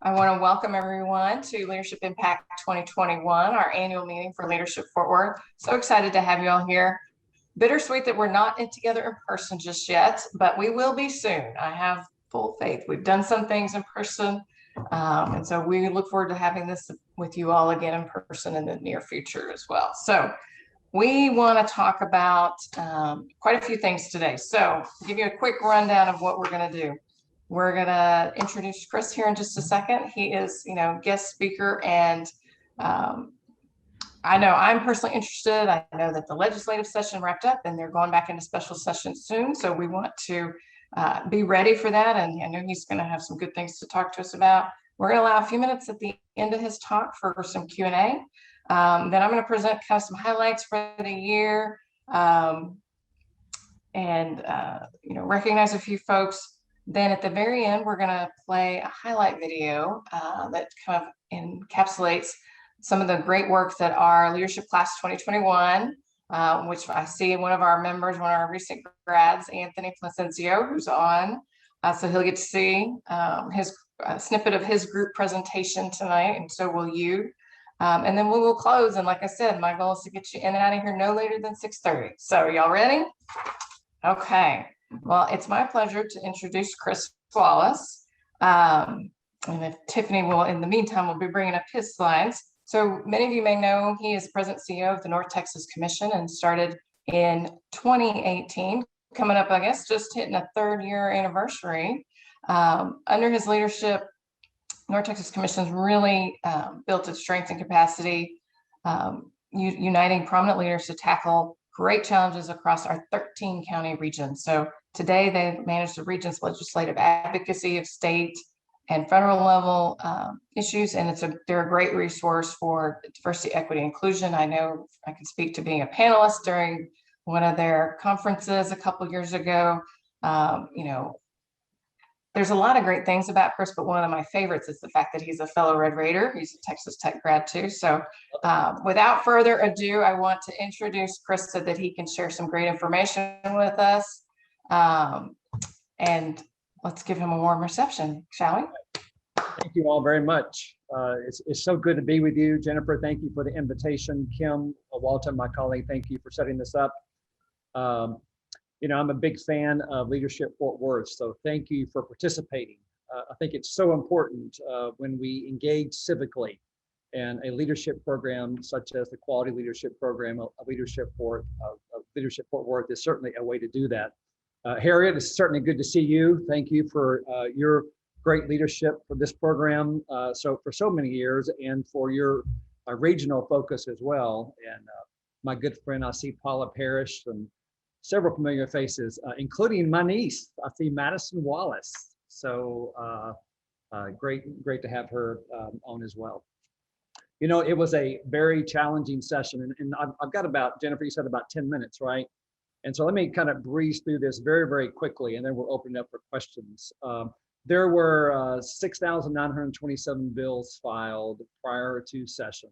I want to welcome everyone to Leadership Impact 2021, our annual meeting for Leadership Fort Worth. So excited to have you all here. Bittersweet that we're not together in person just yet, but we will be soon. I have full faith. We've done some things in person, and so we look forward to having this with you all again in person in the near future as well. So we want to talk about quite a few things today. So to give you a quick rundown of what we're going to do. We're going to introduce Chris here in just a second. He is, guest speaker, and I know I'm personally interested. I know that the legislative session wrapped up and they're going back into special session soon. So we want to be ready for that. And I know he's going to have some good things to talk to us about. We're going to allow a few minutes at the end of his talk for some Q&A. Then I'm going to present kind of some highlights for the year and recognize a few folks. Then at the very end, we're going to play a highlight video that kind of encapsulates some of the great work that our Leadership Class 2021, which I see one of our members, one of our recent grads, Anthony Placencio, who's on. So he'll get to see his snippet of his group presentation tonight, and so will you. And then we will close. And like I said, my goal is to get you in and out of here no later than 6:30. So y'all ready? Okay. Well, it's my pleasure to introduce Chris Wallace. And if Tiffany will, in the meantime, will be bringing up his slides. So many of you may know he is President CEO of the North Texas Commission and started in 2018, coming up, I guess, just hitting a third year anniversary. Under his leadership, North Texas Commission has really built its strength and capacity, uniting prominent leaders to tackle great challenges across our 13 county regions. So today they manage the region's legislative advocacy of state and federal level issues, and they're a great resource for diversity, equity, inclusion. I know I can speak to being a panelist during one of their conferences a couple of years ago. There's a lot of great things about Chris, but one of my favorites is the fact that he's a fellow Red Raider. He's a Texas Tech grad too. So without further ado, I want to introduce Chris so that he can share some great information with us. And let's give him a warm reception, shall we? Thank you all very much. It's so good to be with you. Jennifer, thank you for the invitation. Kim, Walter, my colleague, thank you for setting this up. I'm a big fan of Leadership Fort Worth, so thank you for participating. I think it's so important when we engage civically in a leadership program such as the Quality Leadership Program of Leadership Fort Worth is certainly a way to do that. Harriet, it's certainly good to see you. Thank you for your great leadership for this program for so many years, and for your regional focus as well. And my good friend, I see Paula Parrish and several familiar faces, including my niece. I see Madison Wallace. So great to have her on as well. It was a very challenging session, and I've got about, Jennifer, you said about 10 minutes, right? And so let me kind of breeze through this very, very quickly, and then we'll open it up for questions. There were 6,927 bills filed prior to session.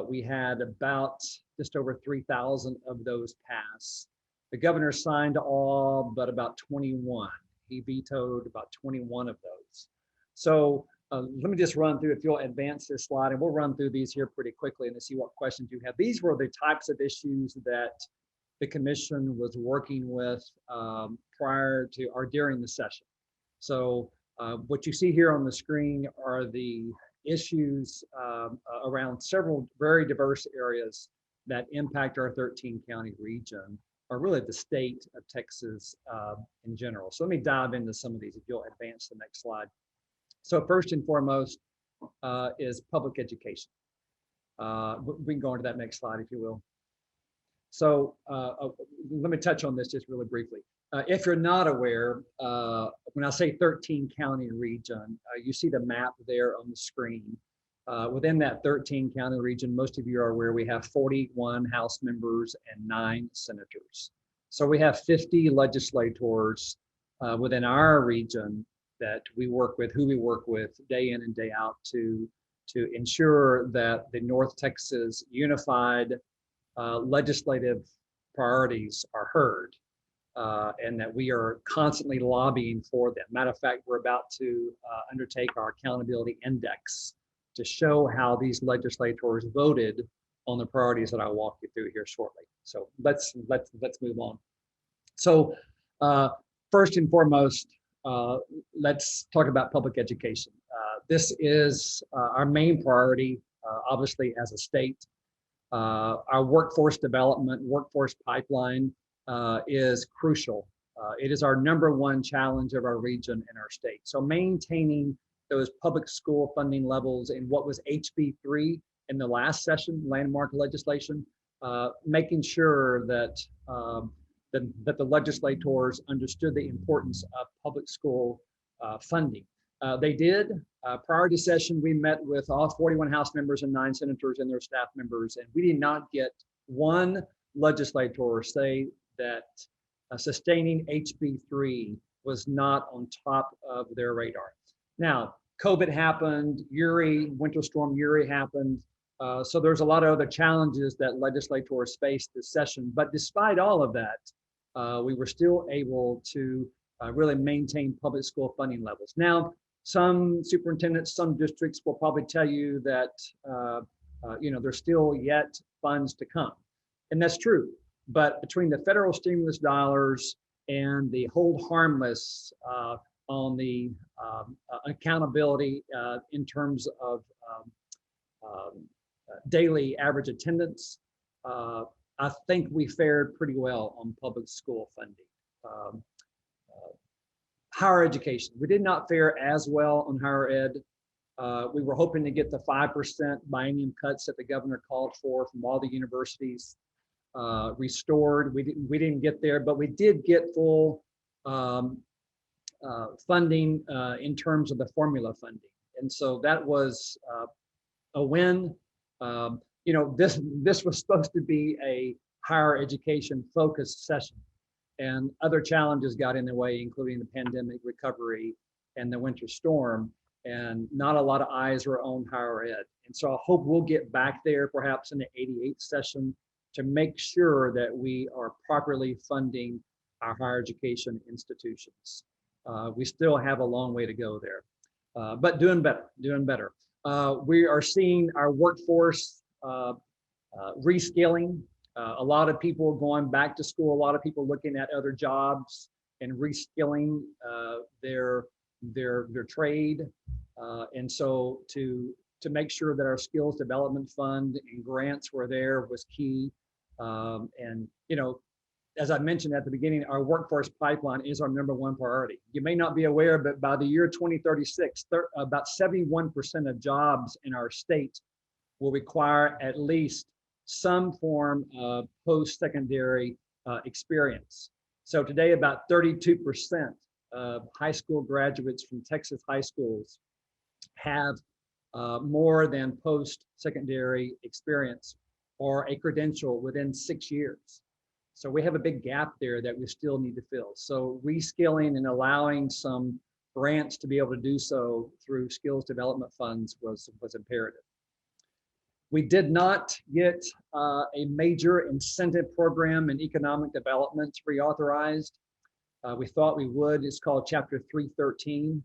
We had about just over 3,000 of those pass. The governor signed all but about 21. He vetoed about 21 of those. So let me just run through, if you'll advance this slide, and we'll run through these here pretty quickly and to see what questions you have. These were the types of issues that the commission was working with prior to or during the session. So what you see here on the screen are the issues around several very diverse areas that impact our 13 county region, or really the state of Texas in general. So let me dive into some of these if you'll advance the next slide. So first and foremost is public education. We can go into that next slide if you will. So let me touch on this just really briefly. If you're not aware, when I say 13 county region, you see the map there on the screen. Within that 13 county region, most of you are aware we have 41 House members and 9 senators. So we have 50 legislators within our region that we work with, who we work with day in and day out to ensure that the North Texas unified legislative priorities are heard. and that we are constantly lobbying for them. Matter of fact, we're about to undertake our accountability index to show how these legislators voted on the priorities that I'll walk you through here shortly. So let's move on. So first and foremost, let's talk about public education. This is our main priority, obviously, as a state. Our workforce development, workforce pipeline is crucial. It is our #1 challenge of our region and our state. So maintaining those public school funding levels in what was HB3 in the last session, landmark legislation, making sure that the legislators understood the importance of public school funding. They did. Prior to session, we met with all 41 House members and 9 senators and their staff members, and we did not get one legislator say that sustaining HB3 was not on top of their radar. Now, COVID happened, Winter Storm Uri happened, so there's a lot of other challenges that legislators faced this session. But despite all of that, we were still able to really maintain public school funding levels. Now, some superintendents, some districts will probably tell you that there's still yet funds to come, and that's true. But between the federal stimulus dollars and the hold harmless on the accountability in terms of daily average attendance, I think we fared pretty well on public school funding. Higher education, we did not fare as well on higher ed. We were hoping to get the 5% biennium cuts that the governor called for from all the universities restored. We didn't get there, but we did get full funding in terms of the formula funding, and so that was a win. This was supposed to be a higher education focused session, and other challenges got in the way, including the pandemic recovery and the winter storm, and not a lot of eyes were on higher ed. And so I hope we'll get back there perhaps in the 88th session to make sure that we are properly funding our higher education institutions. We still have a long way to go there, but doing better. We are seeing our workforce reskilling. A lot of people going back to school, a lot of people looking at other jobs and reskilling their trade. And so to make sure that our skills development fund and grants were there was key. And as I mentioned at the beginning, our workforce pipeline is our #1 priority. You may not be aware, but by the year 2036, about 71% of jobs in our state will require at least some form of post-secondary experience. So today, about 32% of high school graduates from Texas high schools have more than post-secondary experience or a credential within 6 years. So we have a big gap there that we still need to fill. So reskilling and allowing some grants to be able to do so through skills development funds was imperative. We did not get a major incentive program in economic development reauthorized. We thought we would. It's called Chapter 313.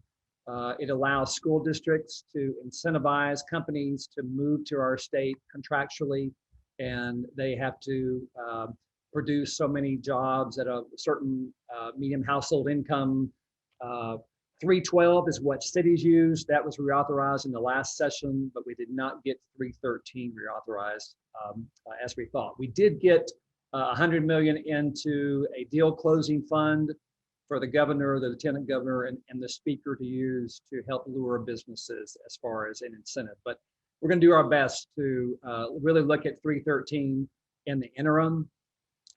It allows school districts to incentivize companies to move to our state contractually, and they have to produce so many jobs at a certain medium household income. 312 is what cities use. That was reauthorized in the last session, but we did not get 313 reauthorized as we thought. We did get $100 million into a deal closing fund for the governor, the lieutenant governor, and the speaker to use to help lure businesses as far as an incentive. But we're going to do our best to really look at 313 in the interim.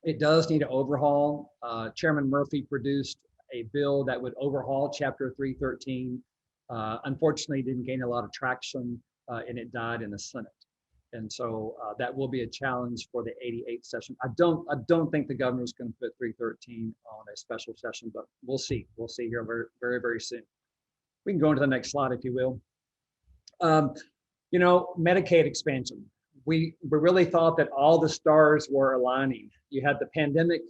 It does need an overhaul. Chairman Murphy produced a bill that would overhaul Chapter 313. Unfortunately, it didn't gain a lot of traction and it died in the Senate. And so that will be a challenge for the 88th session. I don't think the governor's going to put 313 on a special session, but we'll see. We'll see here very, very, very soon. We can go into the next slide, if you will. Medicaid expansion. We really thought that all the stars were aligning. You had the pandemic,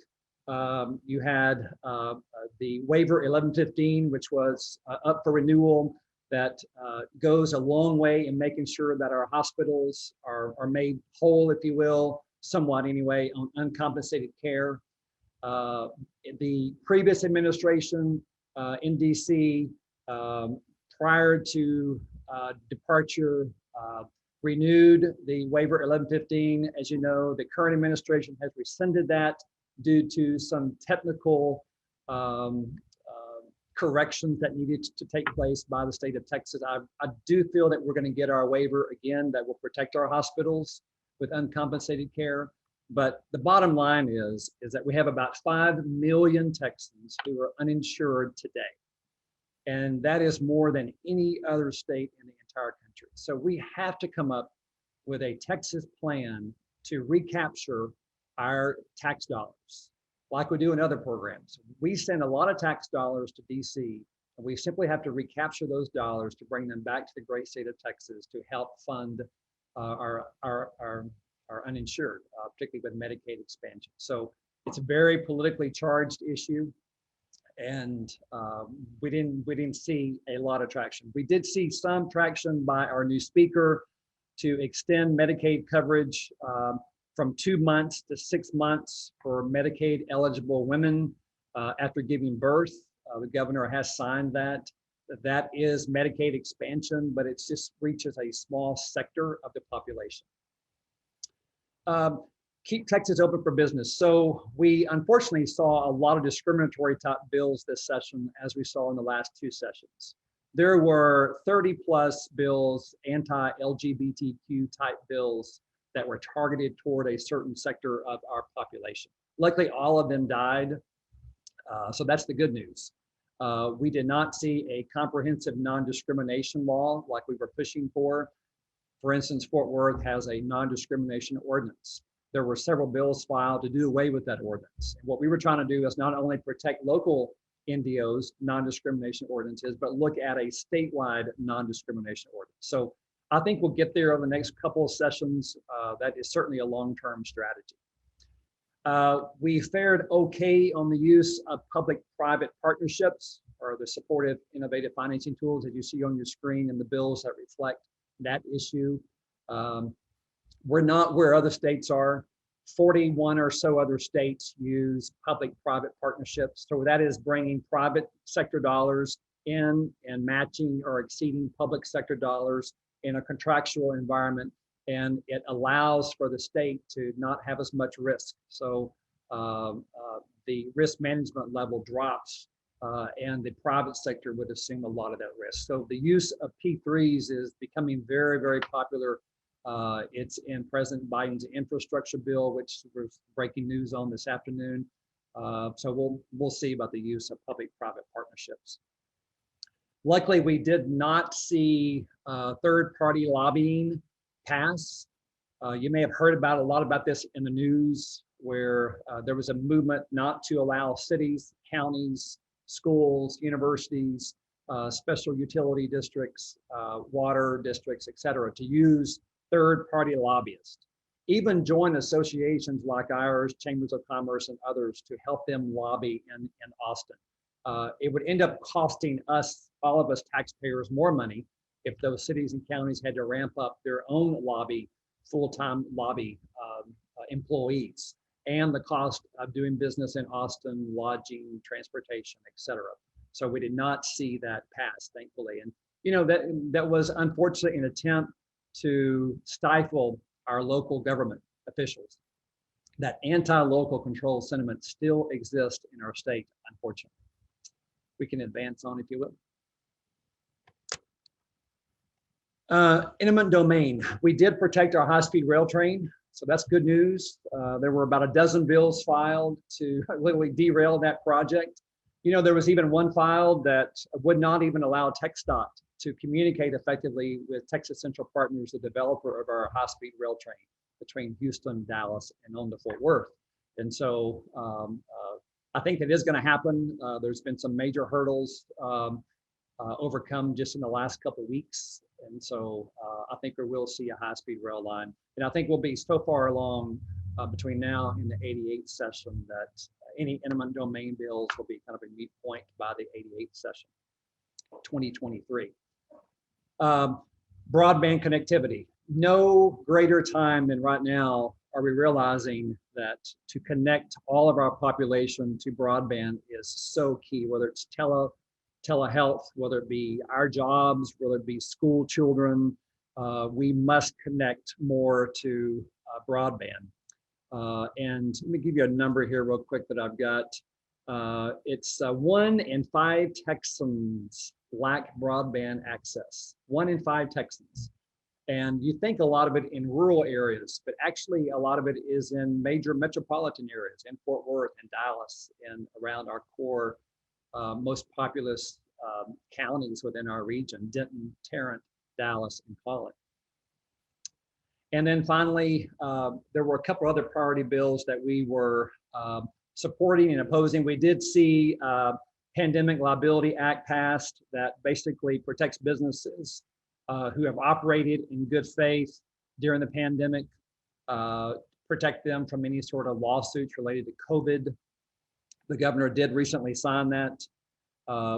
You had the waiver 1115, which was up for renewal, that goes a long way in making sure that our hospitals are made whole, if you will, somewhat anyway, on uncompensated care. The previous administration in DC, prior to departure, renewed the waiver 1115. As you know, the current administration has rescinded that due to some technical corrections that needed to take place by the state of Texas. I do feel that we're going to get our waiver again that will protect our hospitals with uncompensated care. But the bottom line is that we have about 5 million Texans who are uninsured today. And that is more than any other state in the entire country. So we have to come up with a Texas plan to recapture our tax dollars, like we do in other programs. We send a lot of tax dollars to DC, and we simply have to recapture those dollars to bring them back to the great state of Texas to help fund our uninsured, particularly with Medicaid expansion. So it's a very politically charged issue, and we didn't see a lot of traction. We did see some traction by our new speaker to extend Medicaid coverage from 2 months to 6 months for Medicaid eligible women after giving birth. The governor has signed that. That is Medicaid expansion, but it just reaches a small sector of the population. Keep Texas open for business. So we unfortunately saw a lot of discriminatory type bills this session, as we saw in the last 2 sessions. There were 30 plus bills, anti-LGBTQ type bills, that were targeted toward a certain sector of our population. Luckily, all of them died. So that's the good news. We did not see a comprehensive non-discrimination law like we were pushing for. For instance, Fort Worth has a non-discrimination ordinance. There were several bills filed to do away with that ordinance. And what we were trying to do is not only protect local NDOs, non-discrimination ordinances, but look at a statewide non-discrimination ordinance. So I think we'll get there over the next couple of sessions. That is certainly a long-term strategy. We fared okay on the use of public-private partnerships, or the supportive innovative financing tools that you see on your screen, and the bills that reflect that issue. We're not where other states are. 41 or so other states use public-private partnerships. So that is bringing private sector dollars in and matching or exceeding public sector dollars in a contractual environment. And it allows for the state to not have as much risk. So the risk management level drops, and the private sector would assume a lot of that risk. So the use of P3s is becoming very, very popular. It's in President Biden's infrastructure bill, which was breaking news on this afternoon. So we'll see about the use of public-private partnerships. Luckily, we did not see third-party lobbying pass. You may have heard a lot about this in the news, where there was a movement not to allow cities, counties, schools, universities, special utility districts, water districts, et cetera, to use third-party lobbyists. Even join associations like ours, Chambers of Commerce and others, to help them lobby in Austin. It would end up costing us, all of us taxpayers, more money if those cities and counties had to ramp up their own lobby, full-time lobby employees, and the cost of doing business in Austin, lodging, transportation, et cetera. So we did not see that pass, thankfully. And you know, that was unfortunately an attempt to stifle our local government officials. That anti-local control sentiment still exists in our state, unfortunately. We can advance on, if you will. Eminent domain. We did protect our high-speed rail train, so that's good news. There were about a dozen bills filed to literally derail that project. You know, there was even one filed that would not even allow TxDOT to communicate effectively with Texas Central Partners, the developer of our high-speed rail train between Houston, Dallas, and on to Fort Worth. And so I think it is going to happen. There's been some major hurdles overcome just in the last couple of weeks. And so I think we will see a high-speed rail line. And I think we'll be so far along between now and the 88th session that any eminent domain bills will be kind of a moot point by the 88th session, 2023. Broadband connectivity. No greater time than right now are we realizing that to connect all of our population to broadband is so key, whether it's telehealth, whether it be our jobs, whether it be school children. We must connect more to broadband. And let me give you a number here real quick that I've got. It's 1 in 5 Texans lack broadband access. 1 in 5 Texans. And you think a lot of it in rural areas, but actually a lot of it is in major metropolitan areas, in Fort Worth and Dallas and around our core most populous counties within our region, Denton, Tarrant, Dallas, and Pollock. And then finally, there were a couple other priority bills that we were supporting and opposing. We did see Pandemic Liability Act passed that basically protects businesses who have operated in good faith during the pandemic, protect them from any sort of lawsuits related to COVID. The governor did recently sign that.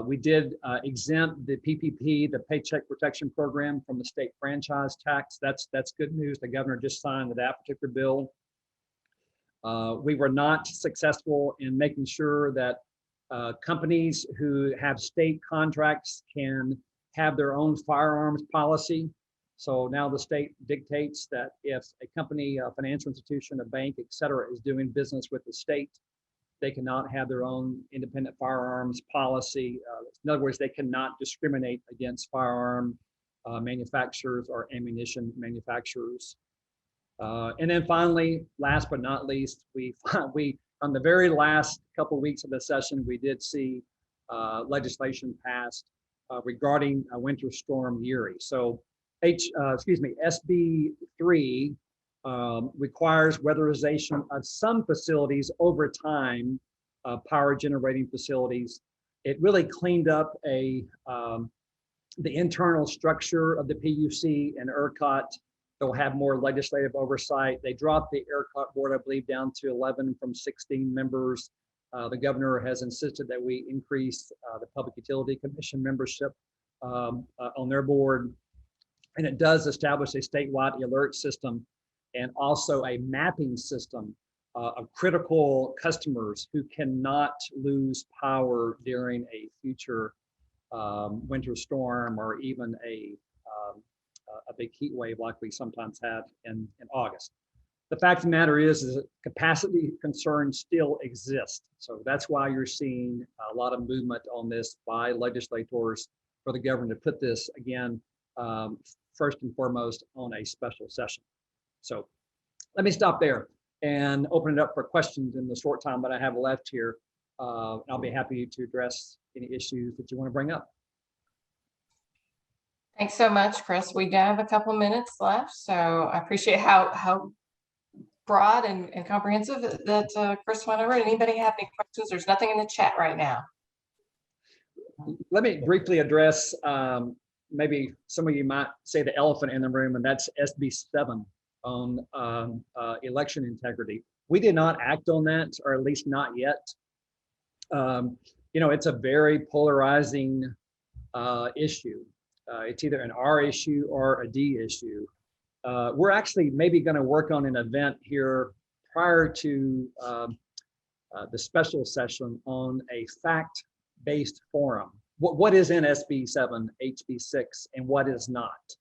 We did exempt the PPP, the Paycheck Protection Program, from the state franchise tax. That's good news. The governor just signed that particular bill. We were not successful in making sure that companies who have state contracts can have their own firearms policy. So now the state dictates that if a company, a financial institution, a bank, et cetera, is doing business with the state, they cannot have their own independent firearms policy. In other words, they cannot discriminate against firearm manufacturers or ammunition manufacturers. And then finally, last but not least, we on the very last couple of weeks of the session, we did see legislation passed regarding Winter Storm Uri. So SB 3 requires weatherization of some facilities over time, power generating facilities. It really cleaned up the internal structure of the PUC and ERCOT. They'll have more legislative oversight. They dropped the ERCOT board, I believe, down to 11 from 16 members. The governor has insisted that we increase the Public Utility Commission membership on their board. And it does establish a statewide alert system and also a mapping system of critical customers who cannot lose power during a future winter storm or even a big heat wave like we sometimes have in August. The fact of the matter is that capacity concerns still exist. So that's why you're seeing a lot of movement on this by legislators for the governor to put this, again, first and foremost on a special session. So let me stop there and open it up for questions in the short time that I have left here. I'll be happy to address any issues that you want to bring up. Thanks so much, Chris. We do have a couple minutes left, so I appreciate how broad and comprehensive that Chris went over. Anybody have any questions? There's nothing in the chat right now. Let me briefly address, maybe some of you might say the elephant in the room, and that's SB 7 on election integrity. We did not act on that, or at least not yet. It's a very polarizing issue. It's either an R issue or a D issue. We're actually maybe going to work on an event here prior to the special session on a fact-based forum. What is in SB 7, HB 6, and what is not?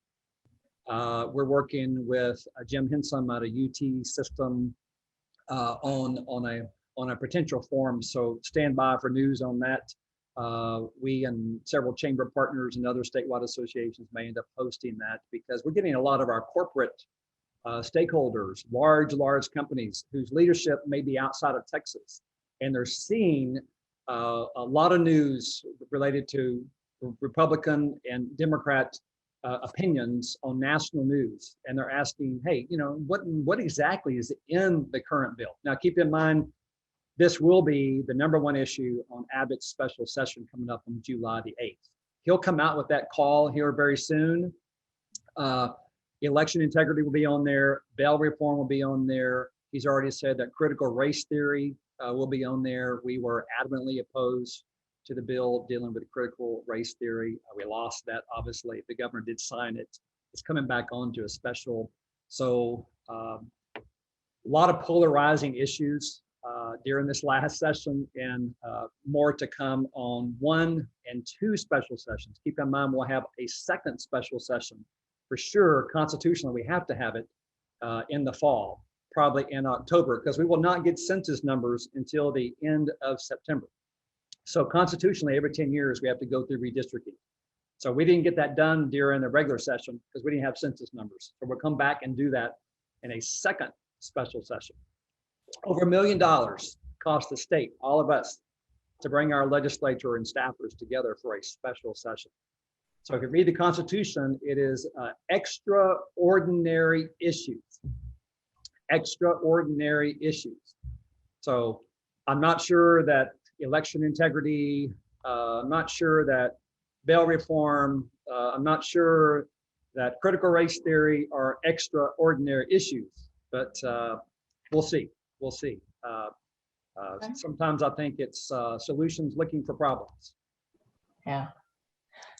We're working with Jim Henson at a UT system on a potential forum, so stand by for news on that. We and several chamber partners and other statewide associations may end up hosting that because we're getting a lot of our corporate stakeholders, large companies whose leadership may be outside of Texas, and they're seeing a lot of news related to Republican and Democrat opinions on national news, and they're asking, hey, what exactly is in the current bill? Now, keep in mind, this will be the #1 issue on Abbott's special session coming up on July the 8th. He'll come out with that call here very soon. Election integrity will be on there. Bail reform will be on there. He's already said that critical race theory will be on there. We were adamantly opposed to the bill dealing with critical race theory. We lost that, obviously. The governor did sign it. It's coming back onto a special. So a lot of polarizing issues during this last session, and more to come on 1 and 2 special sessions. Keep in mind, we'll have a second special session for sure. Constitutionally, we have to have it in the fall, probably in October, because we will not get census numbers until the end of September. So constitutionally, every 10 years, we have to go through redistricting. So we didn't get that done during the regular session because we didn't have census numbers. So we'll come back and do that in a second special session. Over $1 million cost the state, all of us, to bring our legislature and staffers together for a special session. So if you read the Constitution, it is extraordinary issues. Extraordinary issues. So I'm not sure that election integrity, I'm not sure that bail reform, I'm not sure that critical race theory are extraordinary issues, but we'll see. We'll see. Sometimes I think it's solutions looking for problems. Yeah.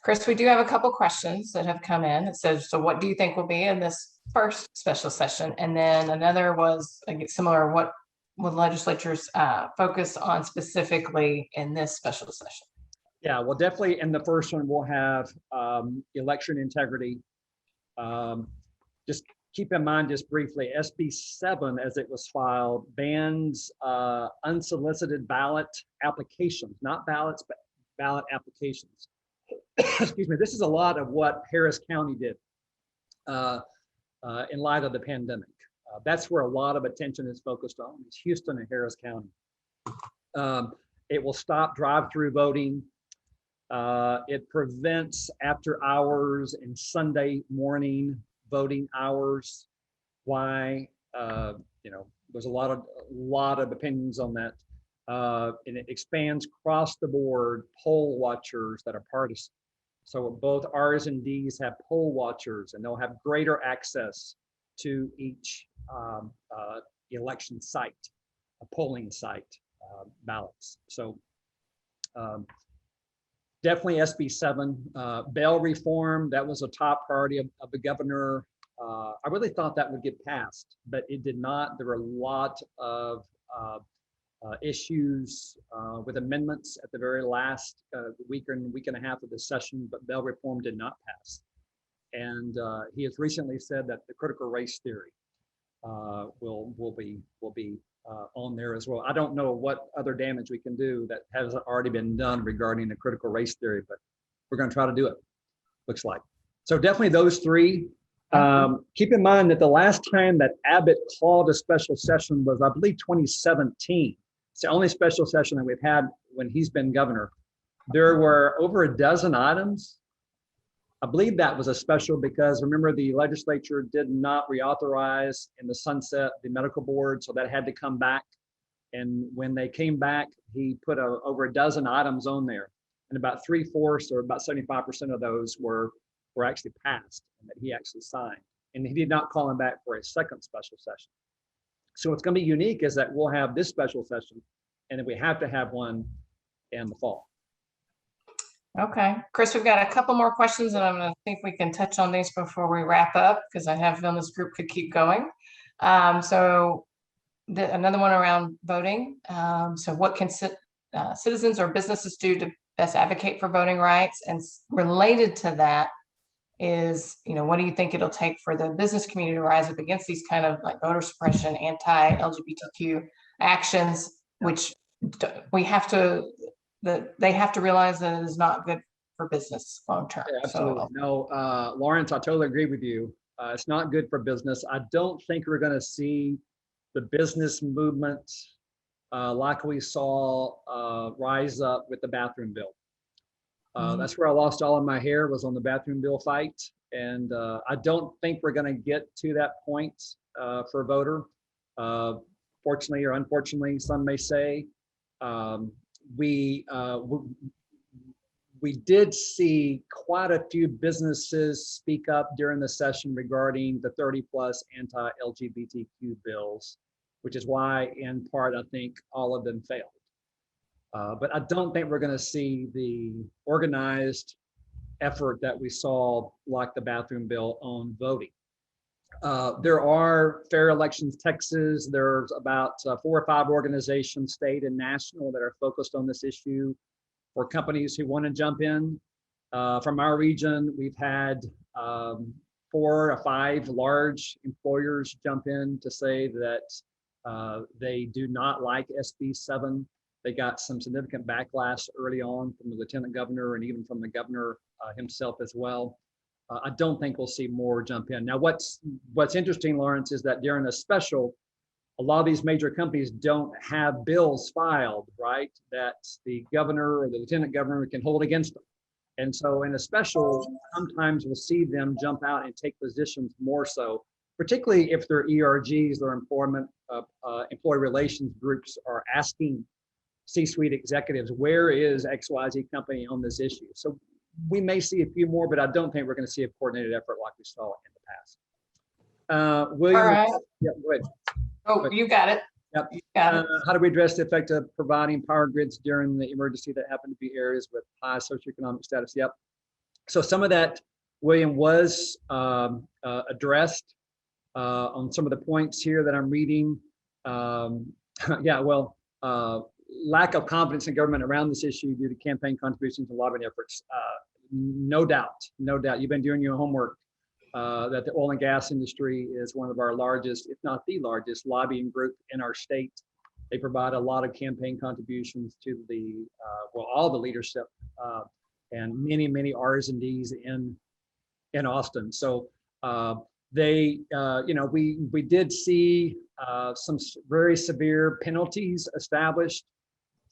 Chris, we do have a couple questions that have come in. It says, so what do you think will be in this first special session? And then another was similar, what will legislatures focus on specifically in this special session? Yeah, well, definitely in the first one, we'll have election integrity. Just keep in mind, just briefly, SB 7, as it was filed, bans unsolicited ballot applications, not ballots, but ballot applications. Excuse me, this is a lot of what Harris County did in light of the pandemic. That's where a lot of attention is focused on. It's Houston and Harris County. It will stop drive-through voting. It prevents after hours and Sunday morning voting hours. Why? There's a lot of opinions on that. And it expands across the board poll watchers that are partisan. So both R's and D's have poll watchers, and they'll have greater access to each election site, a polling site, ballots. So definitely SB 7, bail reform, that was a top priority of the governor. I really thought that would get passed, but it did not. There were a lot of issues with amendments at the very last week and a half of the session, but bail reform did not pass. And he has recently said that the critical race theory will be on there as well. I don't know what other damage we can do that hasn't already been done regarding the critical race theory, but we're going to try to do it, looks like. So definitely those three. Keep in mind that the last time that Abbott called a special session was, I believe, 2017. It's the only special session that we've had when he's been governor. There were over a dozen items. I believe that was a special because remember the legislature did not reauthorize in the sunset the medical board, so that had to come back. And when they came back, he put over a dozen items on there, and about 3/4 or about 75% of those were actually passed and that he actually signed. And he did not call him back for a second special session. So what's going to be unique is that we'll have this special session, and then we have to have one in the fall. Okay, Chris, we've got a couple more questions, and I'm going to think we can touch on these before we wrap up, because I have a feeling this group could keep going. Another one around voting. So what can citizens or businesses do to best advocate for voting rights? And related to that is, what do you think it'll take for the business community to rise up against these kind of like voter suppression, anti-LGBTQ actions, which they have to realize that it is not good for business long term. Yeah, absolutely. So, no, Lawrence, I totally agree with you. It's not good for business. I don't think we're going to see the business movement like we saw rise up with the bathroom bill. That's where I lost all of my hair, was on the bathroom bill fight. And I don't think we're going to get to that point for a voter. Fortunately or unfortunately, some may say. We did see quite a few businesses speak up during the session regarding the 30+ anti-LGBTQ bills, which is why, in part, I think all of them failed. But I don't think we're going to see the organized effort that we saw, like the bathroom bill, on voting. There are Fair Elections Texas. There's about 4 or 5 organizations, state and national, that are focused on this issue for companies who want to jump in. From our region, we've had 4 or 5 large employers jump in to say that they do not like SB 7. They got some significant backlash early on from the lieutenant governor and even from the governor himself as well. I don't think we'll see more jump in. Now, what's interesting, Lawrence, is that during a special, a lot of these major companies don't have bills filed, right, that the governor or the lieutenant governor can hold against them. And so in a special, sometimes we'll see them jump out and take positions more so, particularly if their ERGs, their employee relations groups, are asking C-suite executives, where is XYZ company on this issue? So we may see a few more, but I don't think we're going to see a coordinated effort like we saw in the past. William, All right. Yeah, go ahead. Oh, you got it. Yep. You got it. How do we address the effect of providing power grids during the emergency that happen to be areas with high socioeconomic status? Yep. So some of that, William, was addressed on some of the points here that I'm reading. Yeah, well, lack of confidence in government around this issue due to campaign contributions and lobbying efforts. No doubt. You've been doing your homework that the oil and gas industry is one of our largest, if not the largest, lobbying group in our state. They provide a lot of campaign contributions to the, all the leadership and many R's and D's in Austin. So we did see some very severe penalties established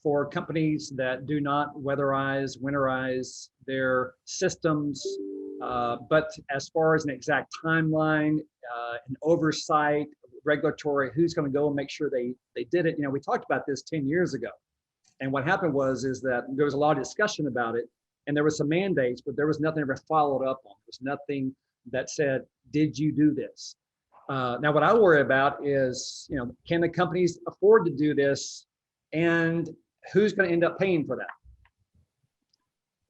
for companies that do not winterize their systems. But as far as an exact timeline, an oversight, regulatory, who's going to go and make sure they did it. We talked about this 10 years ago. And what happened is that there was a lot of discussion about it, and there was some mandates, but there was nothing ever followed up on. There was nothing that said, did you do this? Now, what I worry about is, can the companies afford to do this, and who's going to end up paying for that?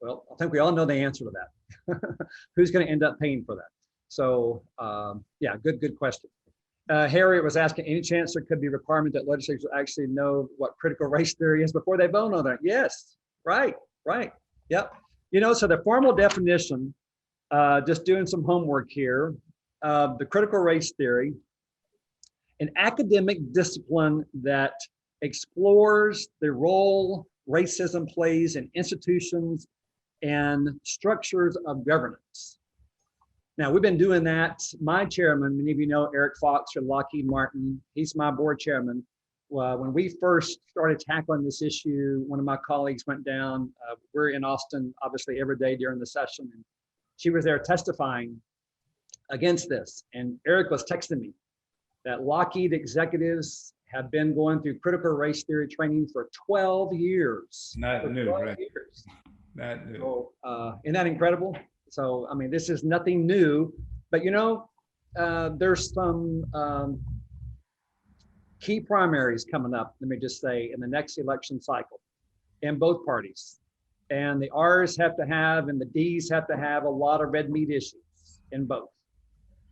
Well, I think we all know the answer to that. Who's going to end up paying for that? So, yeah, good question. Harriet was asking, any chance there could be a requirement that legislators actually know what critical race theory is before they vote on it? Yes, right, yep. So the formal definition, just doing some homework here, the critical race theory, an academic discipline that explores the role racism plays in institutions and structures of governance. Now, we've been doing that. My chairman, many of you know Eric Fox from Lockheed Martin, he's my board chairman. When we first started tackling this issue, one of my colleagues went down. We're in Austin, obviously, every day during the session. And she was there testifying against this. And Eric was texting me that Lockheed executives have been going through critical race theory training for 12 years. Not new, right? Years. Not new. So, isn't that incredible? So, I mean, this is nothing new, but there's some key primaries coming up, let me just say, in the next election cycle in both parties. And the R's have to have and the D's have to have a lot of red meat issues in both.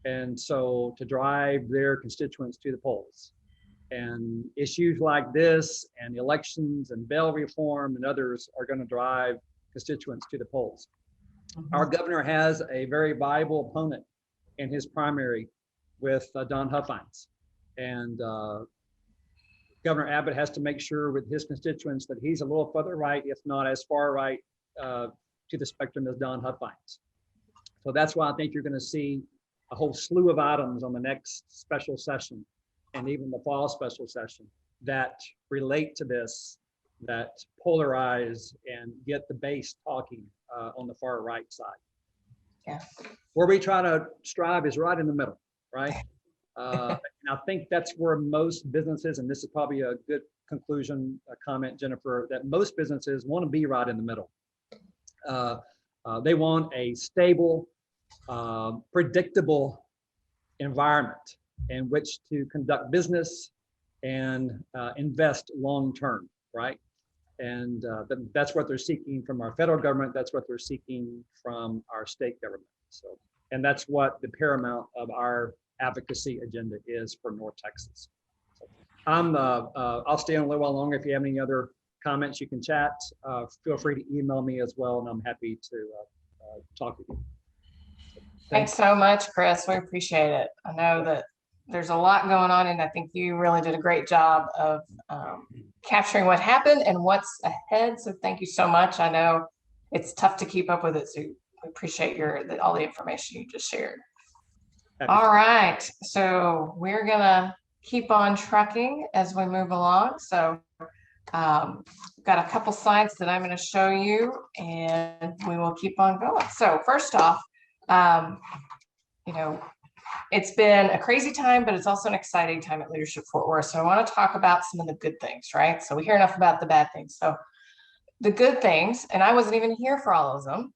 And so to drive their constituents to the polls. And issues like this and elections and bail reform and others are going to drive constituents to the polls. Mm-hmm. Our governor has a very viable opponent in his primary with Don Huffines. And Governor Abbott has to make sure with his constituents that he's a little further right, if not as far right to the spectrum as Don Huffines. So that's why I think you're going to see a whole slew of items on the next special session and even the fall special session that relate to this, that polarize and get the base talking on the far right side. Yeah. Where we try to strive is right in the middle, right? And I think that's where most businesses, and this is probably a good conclusion, a comment, Jennifer, that most businesses want to be right in the middle. They want a stable, predictable environment in which to conduct business and invest long-term, right? And that's what they're seeking from our federal government. That's what they're seeking from our state government. So, and that's what the paramount of our advocacy agenda is for North Texas. So I'll stay on a little while longer. If you have any other comments, you can chat. Feel free to email me as well, and I'm happy to talk with you. So, Thanks so much, Chris. We appreciate it. I know that there's a lot going on, and I think you really did a great job of capturing what happened and what's ahead. So thank you so much. I know it's tough to keep up with it, so we appreciate all the information you just shared. All right, so we're gonna keep on trucking as we move along. So got a couple slides that I'm going to show you, and we will keep on going. So first off, you know, it's been a crazy time, but it's also an exciting time at Leadership Fort Worth. So I want to talk about some of the good things, right? So we hear enough about the bad things. So the good things, and I wasn't even here for all of them,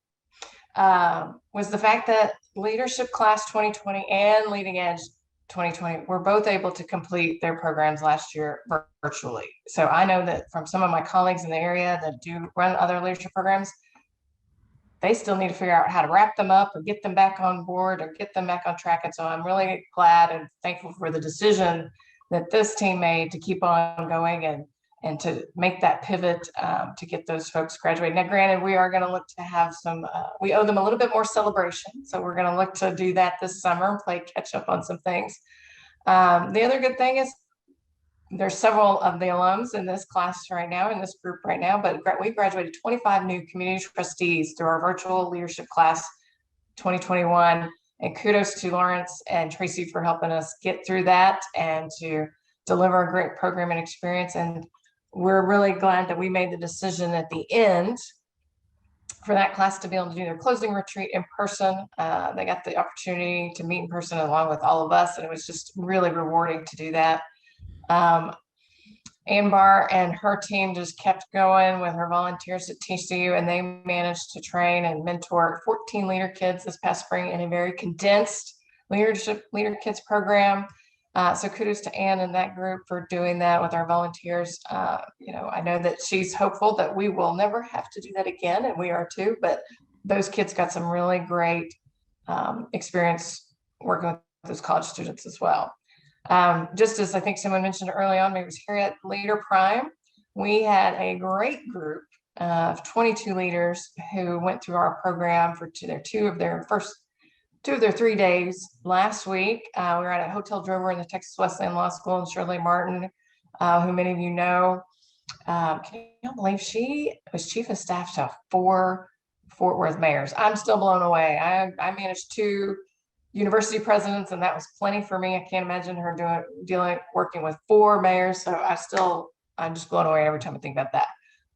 was the fact that Leadership Class 2020 and Leading Edge 2020 were both able to complete their programs last year virtually. So I know that from some of my colleagues in the area that do run other leadership programs, they still need to figure out how to wrap them up or get them back on board or get them back on track. And so I'm really glad and thankful for the decision that this team made to keep on going and to make that pivot to get those folks graduated. Now, granted, we are going to look to have some, we owe them a little bit more celebration. So we're going to look to do that this summer and play catch up on some things. The other good thing is there's several of the alums in this class right now, in this group right now, but we graduated 25 new community trustees through our virtual leadership class 2021. And kudos to Lawrence and Tracy for helping us get through that and to deliver a great program and experience. And we're really glad that we made the decision at the end for that class to be able to do their closing retreat in person. They got the opportunity to meet in person along with all of us, and it was just really rewarding to do that. Anbar and her team just kept going with her volunteers at TCU, and they managed to train and mentor 14 leader kids this past spring in a very condensed leader kids program. So kudos to Ann and that group for doing that with our volunteers. You know, I know that she's hopeful that we will never have to do that again, and we are too, but those kids got some really great experience working with those college students as well. Just as I think someone mentioned early on, maybe it was here at Leader Prime, we had a great group of 22 leaders who went through our program for two of their 3 days last week. We were at a hotel drover in the Texas Wesleyan Law School, and Shirley Martin, who many of you know, can you believe she was chief of staff to 4 Fort Worth mayors? I'm still blown away. I managed 2 university presidents, and that was plenty for me. I can't imagine her working with 4 mayors. So I'm just blown away every time I think about that.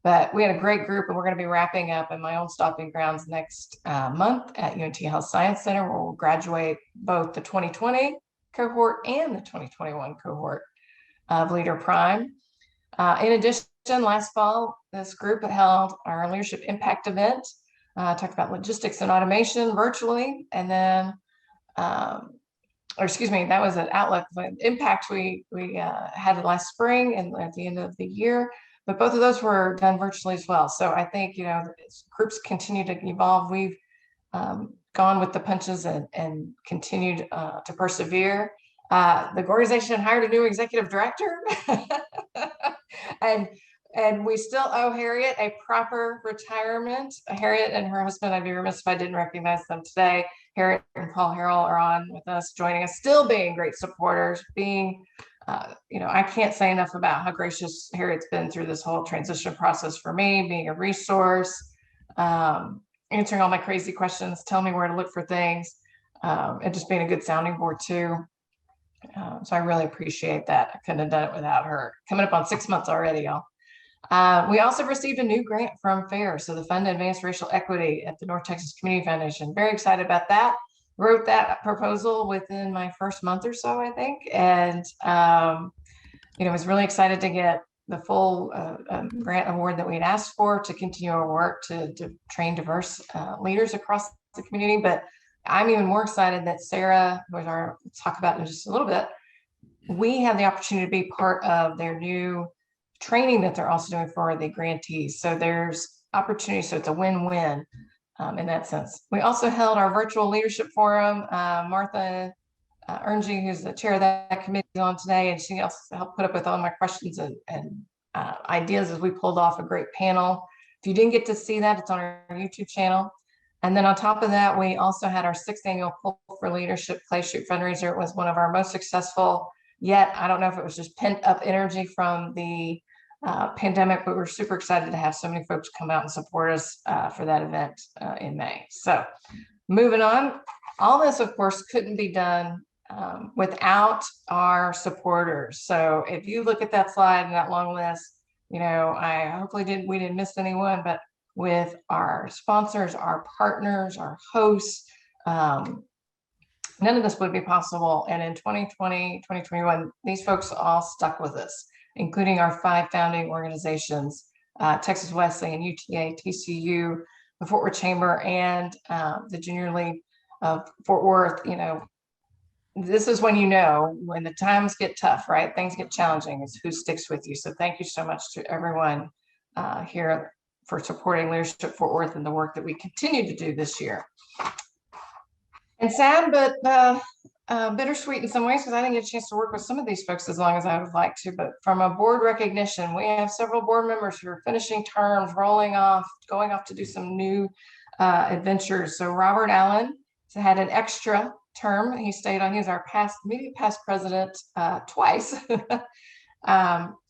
But we had a great group, and we're going to be wrapping up in my own stomping grounds next month at UNT Health Science Center, where we'll graduate both the 2020 cohort and the 2021 cohort of Leader Prime. In addition, last fall, this group held our Leadership Impact event, talked about logistics and automation virtually, and then, that was an Outlook. Impact we had it last spring and at the end of the year. But both of those were done virtually as well. So I think, you know, as groups continue to evolve, we've gone with the punches and continued to persevere. The organization hired a new executive director, and we still owe Harriet a proper retirement. Harriet and her husband, I'd be remiss if I didn't recognize them today. Harriet and Paul Harrell are on with us, joining us, still being great supporters, being I can't say enough about how gracious Harriet's been through this whole transition process for me, being a resource, answering all my crazy questions, telling me where to look for things, and just being a good sounding board too. So I really appreciate that. I couldn't have done it without her. Coming up on 6 months already, y'all. We also received a new grant from FAIR, so the Fund to Advance Racial Equity at the North Texas Community Foundation. Very excited about that. Wrote that proposal within my first month or so, I think, and was really excited to get the full grant award that we had asked for to continue our work to train diverse leaders across the community. But I'm even more excited that Sarah, we'll talk about in just a little bit, we have the opportunity to be part of their new training that they're also doing for the grantees. So there's opportunity. So it's a win-win in that sense. We also held our virtual leadership forum. Martha Erngy, who's the chair of that committee, is on today, and she also helped put up with all my questions and ideas as we pulled off a great panel. If you didn't get to see that, it's on our YouTube channel. And then on top of that, we also had our 6th annual Pull for Leadership Play Shoot fundraiser. It was one of our most successful yet. I don't know if it was just pent up energy from the pandemic, but we're super excited to have so many folks come out and support us for that event in May. So moving on, all this, of course, couldn't be done without our supporters. So if you look at that slide and that long list, you know, I hopefully we didn't miss anyone, but with our sponsors, our partners, our hosts, none of this would be possible. And in 2020, 2021, these folks all stuck with us, including our 5 founding organizations, Texas Wesleyan, UTA, TCU, the Fort Worth Chamber, and the Junior League of Fort Worth. You know, this is when you know, when the times get tough, right? Things get challenging, is who sticks with you. So thank you so much to everyone here for supporting Leadership Fort Worth and the work that we continue to do this year. And sad, but bittersweet in some ways, because I didn't get a chance to work with some of these folks as long as I would like to. But from a board recognition, we have several board members who are finishing terms, rolling off, going off to do some new adventures. So Robert Allen had an extra term. He stayed on. He was our immediate past president twice.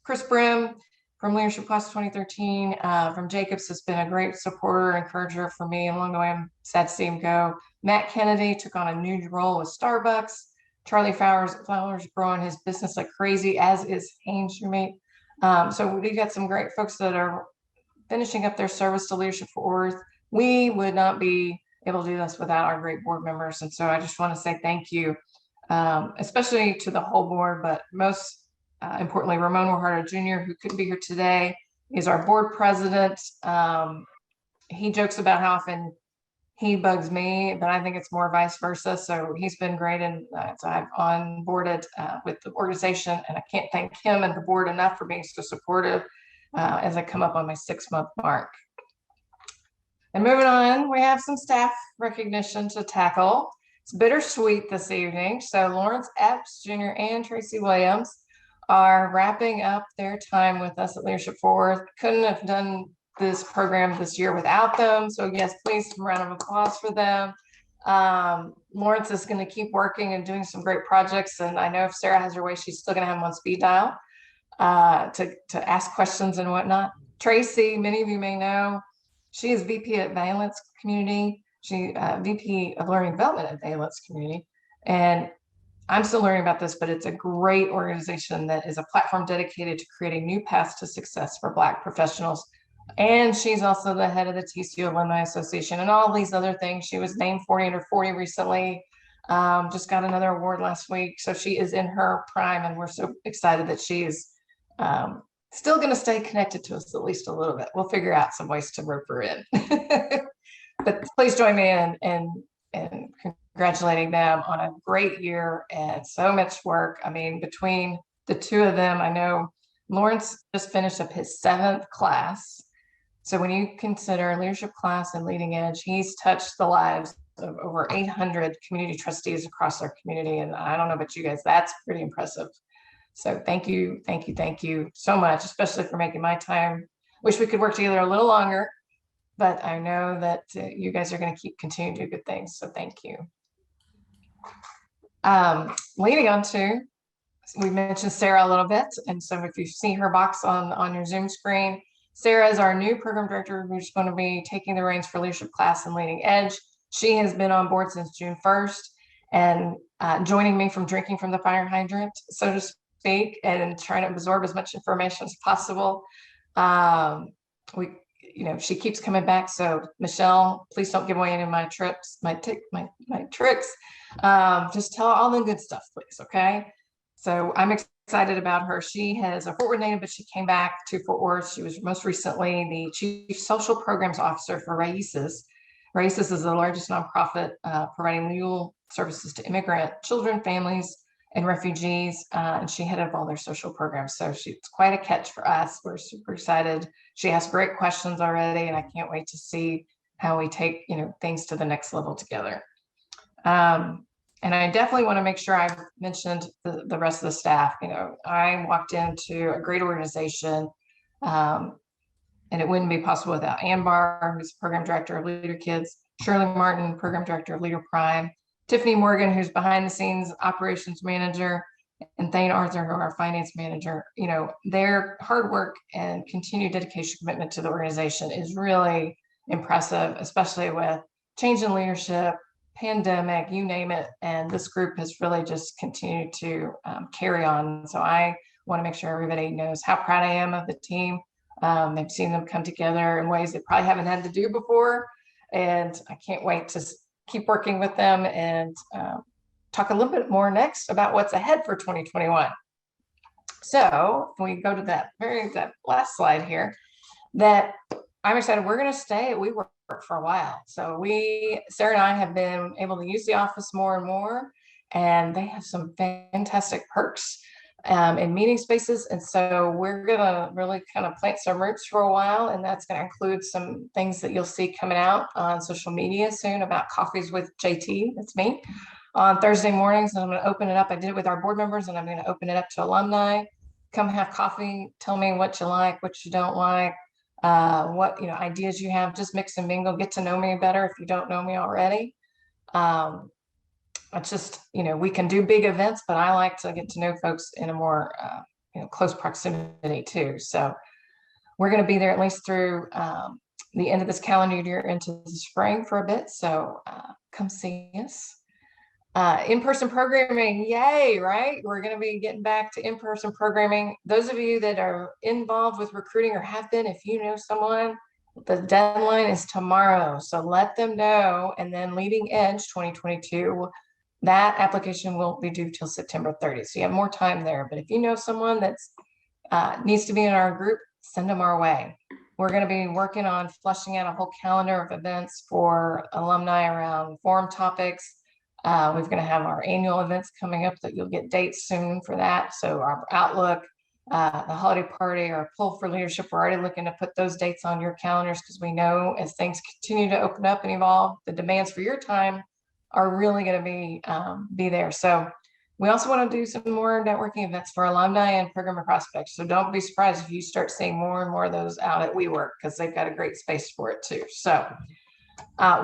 Chris Brim from Leadership Class 2013 from Jacobs has been a great supporter, encourager for me along the way. I'm sad to see him go. Matt Kennedy took on a new role with Starbucks. Charlie Flowers growing his business like crazy, as is Haynes, your mate. So we got some great folks that are finishing up their service to Leadership Fort Worth. We would not be able to do this without our great board members. And so I just want to say thank you, especially to the whole board, but most importantly, Ramon Guajardo Jr., who couldn't be here today, is our board president. He jokes about how often he bugs me, but I think it's more vice versa. So he's been great, and so I've onboarded with the organization, and I can't thank him and the board enough for being so supportive as I come up on my 6-month mark. And moving on, we have some staff recognition to tackle. It's bittersweet this evening. So Lawrence Epps Jr. and Tracy Williams are wrapping up their time with us at Leadership Fort Worth. Couldn't have done this program this year without them. So yes, please, a round of applause for them. Lawrence is going to keep working and doing some great projects. And I know if Sarah has her way, she's still going to have him on speed dial to ask questions and whatnot. Tracy, many of you may know, she is VP at Valence Community. She VP of Learning Development at Valence Community. And I'm still learning about this, but it's a great organization that is a platform dedicated to creating new paths to success for Black professionals. And she's also the head of the TCU Alumni Association and all these other things. She was named 40 under 40 recently, just got another award last week. So she is in her prime, and we're so excited that she is still going to stay connected to us at least a little bit. We'll figure out some ways to rope her in. But please join me in congratulating them on a great year and so much work. I mean, between the two of them, I know Lawrence just finished up his 7th class. So when you consider Leadership Class and Leading Edge, he's touched the lives of over 800 community trustees across our community. And I don't know about you guys, that's pretty impressive. So thank you so much, especially for making my time. Wish we could work together a little longer, but I know that you guys are going to continue to do good things. So thank you. Leading on to, we mentioned Sarah a little bit. And so if you see her box on your Zoom screen, Sarah is our new program director who's going to be taking the reins for Leadership Class and Leading Edge. She has been on board since June 1st and joining me from drinking from the fire hydrant, so to speak, and trying to absorb as much information as possible. She keeps coming back. So Michelle, please don't give away any of my tricks. Just tell her all the good stuff, please. Okay. So I'm excited about her. She has a Fort Worth native, but she came back to Fort Worth. She was most recently the Chief Social Programs Officer for Raíces. Raíces is the largest nonprofit providing legal services to immigrant children, families, and refugees, and she headed up all their social programs. So she's quite a catch for us. We're super excited. She asked great questions already, and I can't wait to see how we take, things to the next level together. And I definitely want to make sure I've mentioned the rest of the staff. I walked into a great organization, and it wouldn't be possible without Ann Barr, who's Program Director of Leader Kids, Shirley Martin, Program Director of Leader Prime, Tiffany Morgan, who's behind the scenes operations manager, and Thane Arthur, who our finance manager. Their hard work and continued dedication, commitment to the organization is really impressive, especially with change in leadership, pandemic, you name it. And this group has really just continued to carry on. So I want to make sure everybody knows how proud I am of the team. I've seen them come together in ways they probably haven't had to do before. And I can't wait to keep working with them and talk a little bit more next about what's ahead for 2021. So when we go to that last slide here, that I'm excited, we're going to stay at WeWork for a while. So Sarah and I have been able to use the office more and more, and they have some fantastic perks in meeting spaces. And so we're going to really kind of plant some roots for a while. And that's going to include some things that you'll see coming out on social media soon about coffees with JT. That's me on Thursday mornings. And I'm going to open it up. I did it with our board members, and I'm going to open it up to alumni. Come have coffee. Tell me what you like, what you don't like, what ideas you have. Just mix and mingle. Get to know me better if you don't know me already. It's just, we can do big events, but I like to get to know folks in a more, close proximity too. So we're going to be there at least through the end of this calendar year into the spring for a bit. So come see us. In-person programming, yay, right? We're going to be getting back to in-person programming. Those of you that are involved with recruiting or have been, if you know someone, the deadline is tomorrow. So let them know. And then Leading Edge 2022, that application won't be due till September 30th. So you have more time there. But if you know someone that's needs to be in our group, send them our way. We're going to be working on fleshing out a whole calendar of events for alumni around forum topics. We're going to have our annual events coming up that you'll get dates soon for that. So our Outlook, the holiday party, our Pull for Leadership, we're already looking to put those dates on your calendars because we know as things continue to open up and evolve, the demands for your time are really going to be there. So we also want to do some more networking events for alumni and program prospects. So don't be surprised if you start seeing more and more of those out at WeWork because they've got a great space for it too. So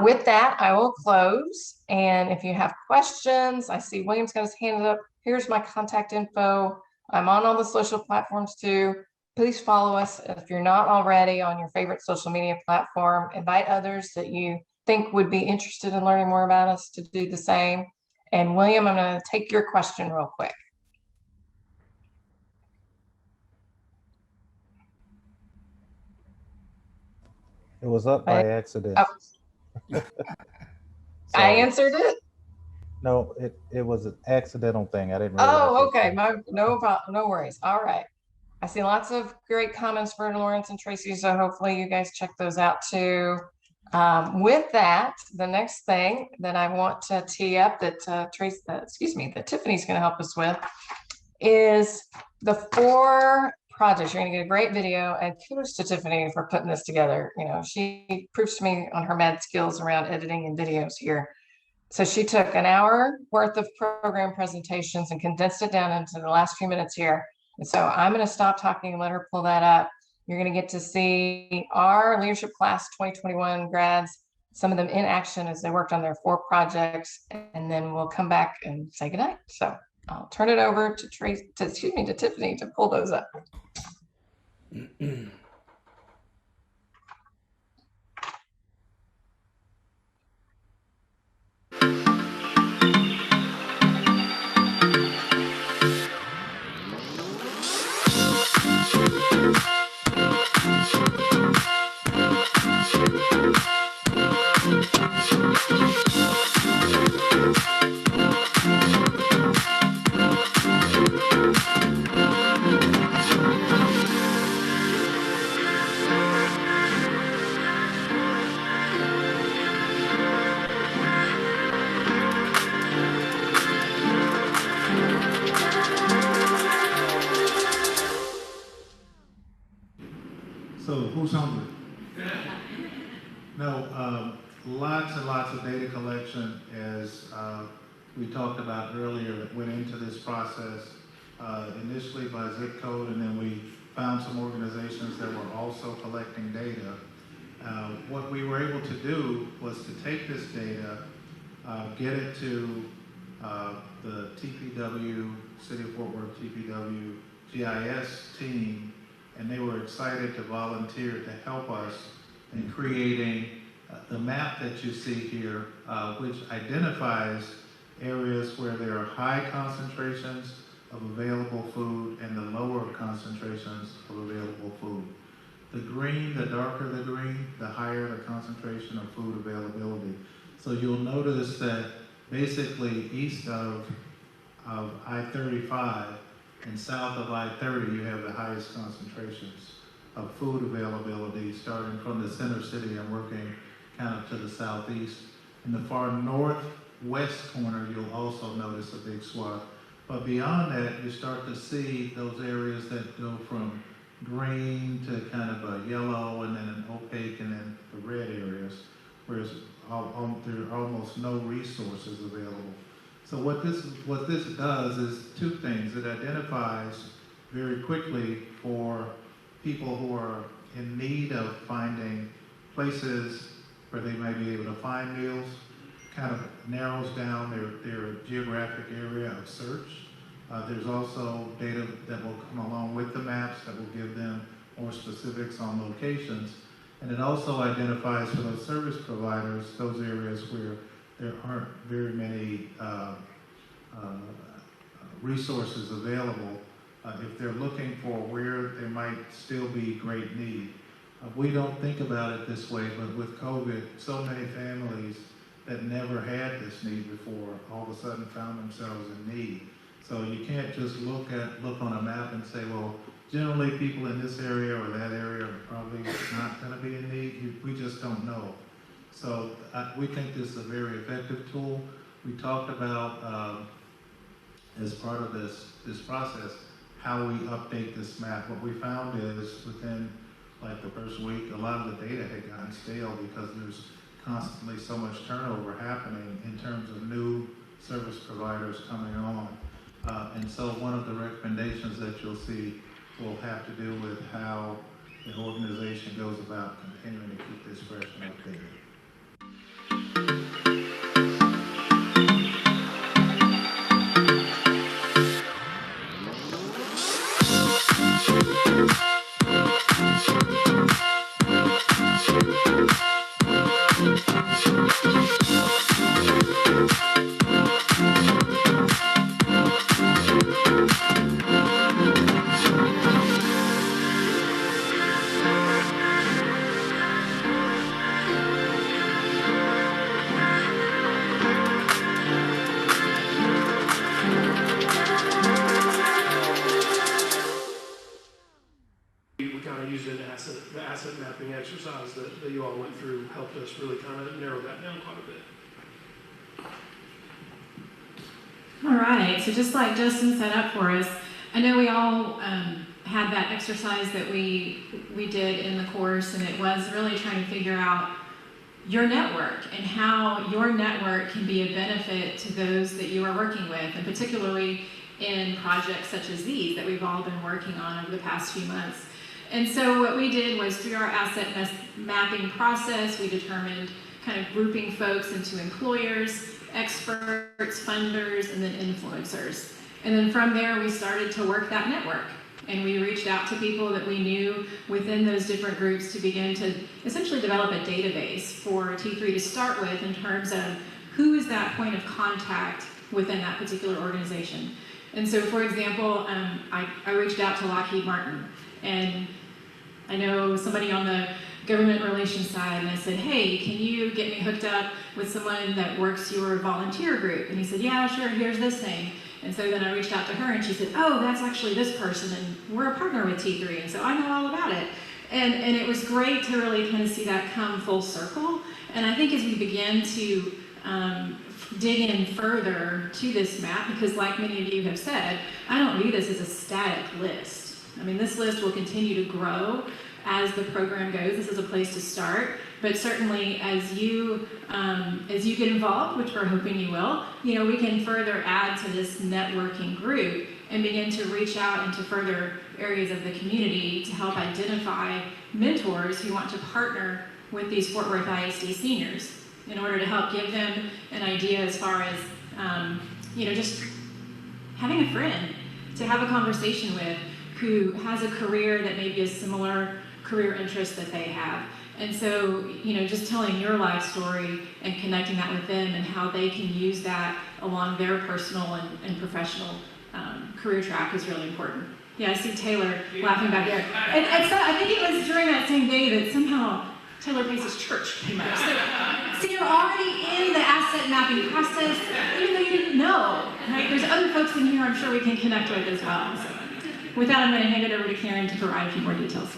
with that, I will close. And if you have questions, I see William's got his hand up. Here's my contact info. I'm on all the social platforms too. Please follow us if you're not already on your favorite social media platform. Invite others that you think would be interested in learning more about us to do the same. And William, I'm going to take your question real quick. It was up by accident. Oh. I answered it. No, it was an accidental thing. I didn't realize. Oh, okay. No worries. All right. I see lots of great comments for Lawrence and Tracy, so hopefully you guys check those out too. With that, the next thing that I want to tee up that that Tiffany's going to help us with is the 4 projects. You're going to get a great video, and kudos to Tiffany for putting this together. She proves to me on her mad skills around editing and videos here. So she took an hour worth of program presentations and condensed it down into the last few minutes here. And so I'm going to stop talking and let her pull that up. You're going to get to see our Leadership Class 2021 grads, some of them in action as they worked on their 4 projects, and then we'll come back and say goodnight. So I'll turn it over to Tiffany to pull those up. lots and lots of data collection, as we talked about earlier, that went into this process, initially by zip code, and then we found some organizations that were also collecting data. What we were able to do was to take this data, get it to the TPW, City of Fort Worth TPW GIS team, and they were excited to volunteer to help us in creating the map that you see here, which identifies areas where there are high concentrations of available food and the lower concentrations of available food. The green, the darker the green, the higher the concentration of food availability. So you'll notice that basically east of I-35 and south of I-30, you have the highest concentrations of food availability, starting from the center city and working kind of to the southeast. In the far northwest corner, you'll also notice a big swath. But beyond that, you start to see those areas that go from green to kind of a yellow, and then an opaque, and then the red areas, whereas there are almost no resources available. So what this does is two things. It identifies very quickly for people who are in need of finding places where they may be able to find meals, kind of narrows down their geographic area of search. There's also data that will come along with the maps that will give them more specifics on locations. And it also identifies for those service providers those areas where there aren't very many resources available if they're looking for where there might still be great need. We don't think about it this way, but with COVID, so many families that never had this need before all of a sudden found themselves in need. So you can't just look on a map and say, well, generally people in this area or that area are probably not going to be in need. We just don't know. So we think this is a very effective tool. We talked about, as part of this process, how we update this map. What we found is within like the first week, a lot of the data had gotten stale because there's constantly so much turnover happening in terms of new service providers coming on. And so one of the recommendations that you'll see will have to do with how the organization goes about continuing to keep this fresh and updated. The asset mapping exercise that you all went through helped us really kind of narrow that down quite a bit. All right, so just like Justin set up for us, I know we all had that exercise that we did in the course, and it was really trying to figure out your network and how your network can be a benefit to those that you are working with, and particularly in projects such as these that we've all been working on over the past few months. And so what we did was, through our asset mapping process, we determined kind of grouping folks into employers, experts, funders, and then influencers. And then from there, we started to work that network. And we reached out to people that we knew within those different groups to begin to essentially develop a database for T3 to start with, in terms of who is that point of contact within that particular organization. And so, for example, I reached out to Lockheed Martin, and I know somebody on the government relations side, and I said, hey, can you get me hooked up with someone that works your volunteer group? And he said, yeah, sure, here's this thing. And so then I reached out to her, and she said, oh, that's actually this person, and we're a partner with T3, and so I know all about it. And it was great to really kind of see that come full circle. And I think as we begin to dig in further to this map, because like many of you have said, I don't view this as a static list. I mean, this list will continue to grow as the program goes. This is a place to start. But certainly as you get involved, which we're hoping you will, we can further add to this networking group and begin to reach out into further areas of the community to help identify mentors who want to partner with these Fort Worth ISD seniors in order to help give them an idea as far as, just having a friend to have a conversation with who has a career that may be a similar career interest that they have. And so, just telling your life story and connecting that with them and how they can use that along their personal and professional career track is really important. Yeah, I see Taylor laughing back there. And so I think it was during that same day that somehow Taylor Pace's church came up. So you're already in the asset mapping process, even though you didn't know, right? There's other folks in here I'm sure we can connect with as well. So with that, I'm going to hand it over to Karen to provide a few more details.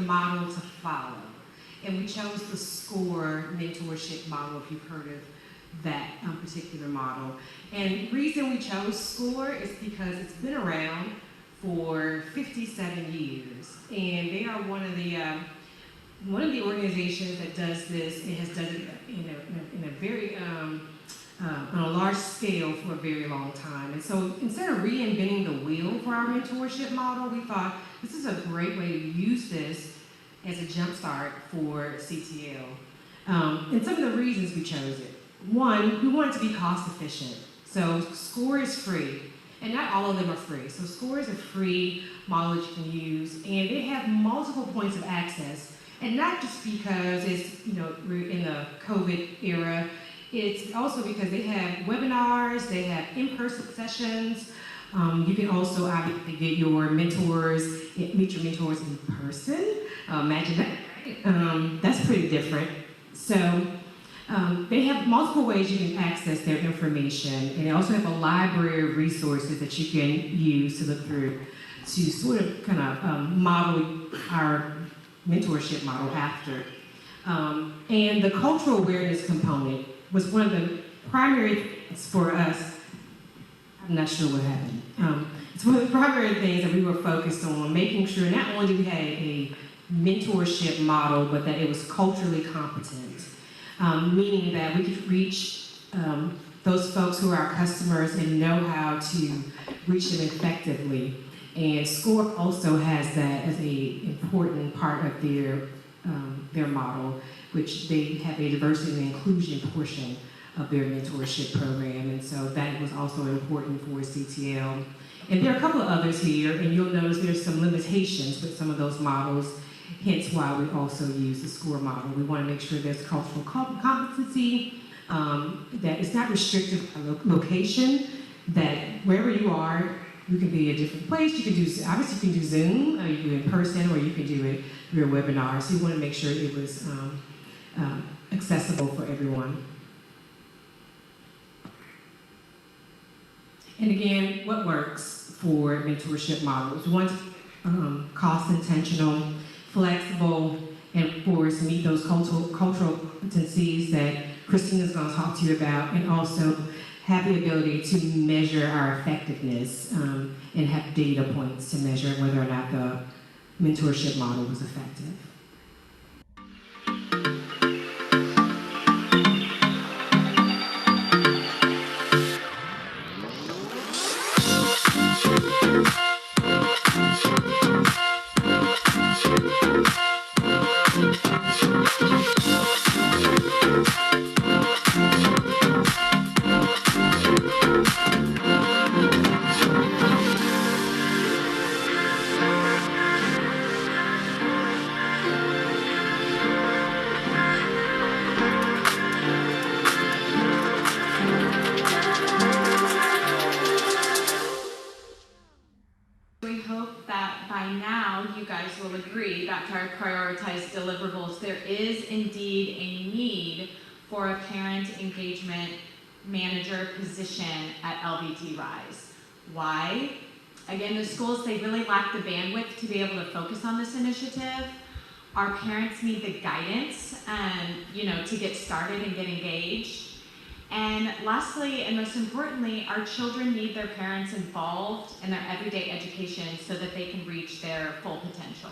Model to follow, and we chose the SCORE mentorship model, if you've heard of that particular model. And the reason we chose SCORE is because it's been around for 57 years, and they are one of the organizations that does this and has done it in a very on a large scale for a very long time. And so instead of reinventing the wheel for our mentorship model, we thought this is a great way to use this as a jumpstart for CTL. And some of the reasons we chose it. One, we want it to be cost efficient. So SCORE is free, and not all of them are free. So SCORE is a free model that you can use, and they have multiple points of access. And not just because it's, we're in the COVID era, it's also because they have webinars, they have in-person sessions. You can also obviously get your mentors, meet your mentors in person. Imagine that. That's pretty different. So they have multiple ways you can access their information, and they also have a library of resources that you can use to look through to sort of kind of model our mentorship model after. And the cultural awareness component was one of the primary things for us. I'm not sure what happened. It's one of the primary things that we were focused on, making sure not only did we have a mentorship model, but that it was culturally competent, meaning that we could reach those folks who are our customers and know how to reach them effectively. And SCORE also has that as an important part of their model, which they have a diversity and inclusion portion of their mentorship program, and so that was also important for CTL. And there are a couple of others here, and you'll notice there's some limitations with some of those models, hence why we also use the SCORE model. We want to make sure there's cultural competency, that it's not restricted by location, that wherever you are, you can be a different place. You can do, obviously you can do Zoom, you can do in person, or you can do it through a webinar. So you want to make sure it was accessible for everyone. And again, what works for mentorship models? We want cost intentional, flexible, and of course meet those cultural competencies that Christina's going to talk to you about, and also have the ability to measure our effectiveness and have data points to measure whether or not the mentorship model was effective. back to our prioritized deliverables, there is indeed a need for a parent engagement manager position at LVT Rise. Why? Again, the schools, they really lack the bandwidth to be able to focus on this initiative. Our parents need the guidance, to get started and get engaged. And lastly, and most importantly, our children need their parents involved in their everyday education so that they can reach their full potential.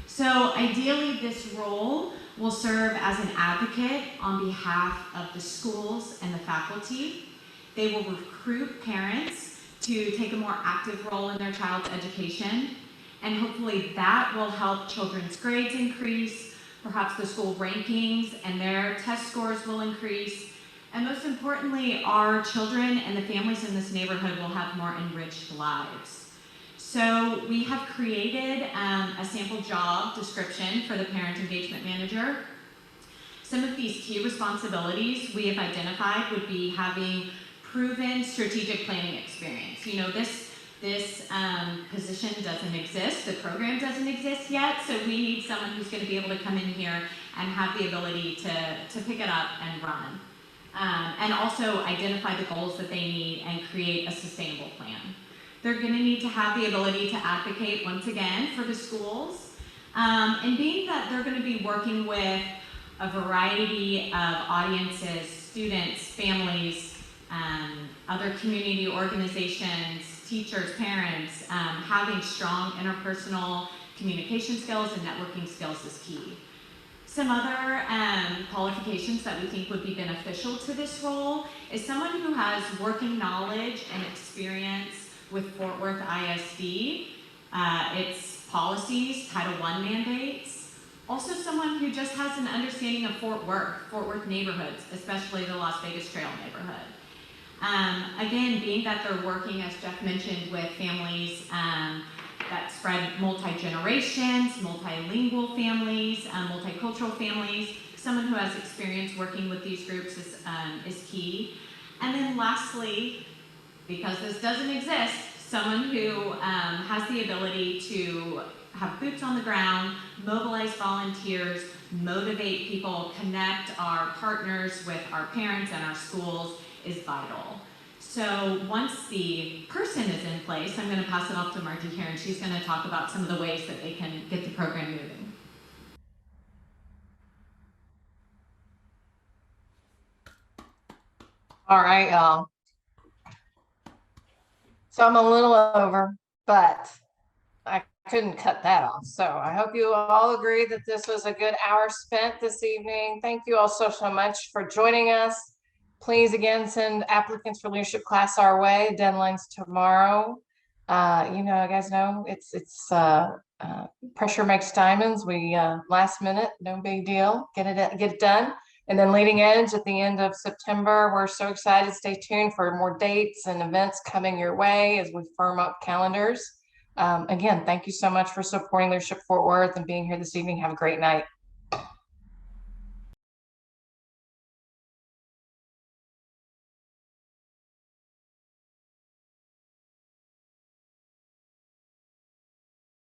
So ideally, this role will serve as an advocate on behalf of the schools and the faculty. They will recruit parents to take a more active role in their child's education, and hopefully that will help children's grades increase, perhaps the school rankings and their test scores will increase, and most importantly, our children and the families in this neighborhood will have more enriched lives. So we have created a sample job description for the parent engagement manager. Some of these key responsibilities we have identified would be having proven strategic planning experience. This position doesn't exist, the program doesn't exist yet, so we need someone who's going to be able to come in here and have the ability to pick it up and run. And also identify the goals that they need and create a sustainable plan. They're going to need to have the ability to advocate once again for the schools. And being that they're going to be working with a variety of audiences, students, families, other community organizations, teachers, parents, having strong interpersonal communication skills and networking skills is key. Some other qualifications that we think would be beneficial to this role is someone who has working knowledge and experience with Fort Worth ISD, its policies, Title I mandates. Also someone who just has an understanding of Fort Worth neighborhoods, especially the Las Vegas Trail neighborhood. Again, being that they're working, as Jeff mentioned, with families that spread multi-generations, multilingual families, multicultural families. Someone who has experience working with these groups is key. And then lastly, because this doesn't exist, someone who has the ability to have boots on the ground, mobilize volunteers, motivate people, connect our partners with our parents and our schools is vital. So once the person is in place, I'm going to pass it off to Margie here, and she's going to talk about some of the ways that they can get the program moving. All right, y'all. So I'm a little over, but I couldn't cut that off. So I hope you all agree that this was a good hour spent this evening. Thank you all so much for joining us. Please again send applicants for leadership class our way. Deadline's tomorrow. You guys know it's pressure makes diamonds. We last minute, no big deal. Get it done. And then leading edge at the end of September. We're so excited. Stay tuned for more dates and events coming your way as we firm up calendars. Again, thank you so much for supporting Leadership Fort Worth and being here this evening. Have a great night.